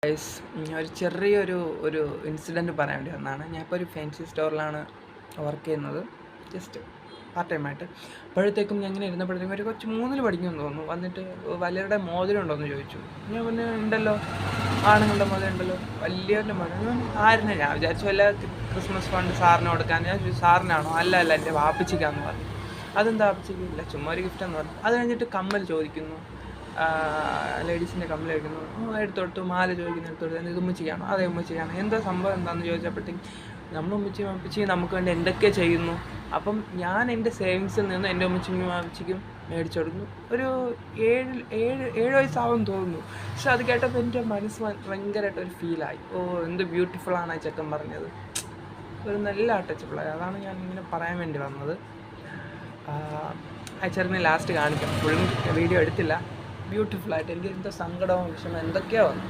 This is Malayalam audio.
ഗൈസ്, ഒരു ചെറിയൊരു ഒരു ഇൻസിഡൻറ്റ് പറയാൻ വേണ്ടി വന്നതാണ്. ഞാനിപ്പോൾ ഒരു ഫാൻസി സ്റ്റോറിലാണ് വർക്ക് ചെയ്യുന്നത്, ജസ്റ്റ് പാർട്ട് ടൈമായിട്ട്. അപ്പോഴത്തേക്കും ഞാൻ ഇങ്ങനെ ഇരുന്നപ്പോഴത്തേക്കും ഒരു കൊച്ചു 3ൽ പഠിക്കുമെന്ന് തോന്നുന്നു വന്നിട്ട് വലിയവരുടെ മോതിരം ഉണ്ടോയെന്ന് ചോദിച്ചു. ഞാൻ പിന്നെ ഉണ്ടല്ലോ, ആണുങ്ങളുടെ മോതിരം ഉണ്ടല്ലോ, വലിയവരുടെ മോതിരം. ആരിനെ ഞാൻ വിചാരിച്ചു വല്ല ക്രിസ്മസ് ഫണ്ട് സാറിന് കൊടുക്കാൻ. ഞാൻ ചോദിച്ചു സാറിനാണോ? അല്ല എൻ്റെ വാപ്പിച്ചിക്കാന്ന് പറഞ്ഞു. അതെന്താ വാപ്പിച്ചിക്ക്? ഇല്ല, ചുമ്മാ ഒരു ഗിഫ്റ്റാന്ന് പറഞ്ഞു. അത് കഴിഞ്ഞിട്ട് കമ്മൽ ചോദിക്കുന്നു, ലേഡീസിൻ്റെ കമ്മൽ ചോദിക്കുന്നു, എടുത്തോട്ട് മാല ചോദിക്കുന്നു, എടുത്തോട്ട് ഇത് ഉമ്മച്ചിക്കാണോ? അതെ ഉമ്മച്ചിക്കാണ്. എന്താ സംഭവം എന്താണെന്ന് ചോദിച്ചപ്പോഴത്തേക്കും നമ്മൾ ഉമ്മച്ചി നമുക്ക് വേണ്ടി എന്തൊക്കെ ചെയ്യുന്നു. അപ്പം ഞാൻ എൻ്റെ സേവിങ്സിൽ നിന്ന് എൻ്റെ ഉമ്മച്ചിക്കും മേടിച്ചു കൊടുക്കുന്നു. ഒരു 7 വയസ്സാവുമെന്ന് തോന്നുന്നു. പക്ഷെ അത് കേട്ടപ്പോൾ എൻ്റെ മനസ്സ് ഭയങ്കരമായിട്ട് ഒരു ഫീലായി. എന്ത് ബ്യൂട്ടിഫുള്ളാണ് ആ ചെക്കൻ പറഞ്ഞത്. ഒരു നല്ല ടച്ചബിളായി. അതാണ് ഞാൻ ഇങ്ങനെ പറയാൻ വേണ്ടി വന്നത്. ആ ചെറുതിനെ ലാസ്റ്റ് കാണിക്കാം. ഫുൾ വീഡിയോ എടുത്തില്ല. ബ്യൂട്ടിഫുള്ളായിട്ട് എനിക്ക് എന്തോ സങ്കടവും വിഷമം എന്തൊക്കെയോ വന്നു.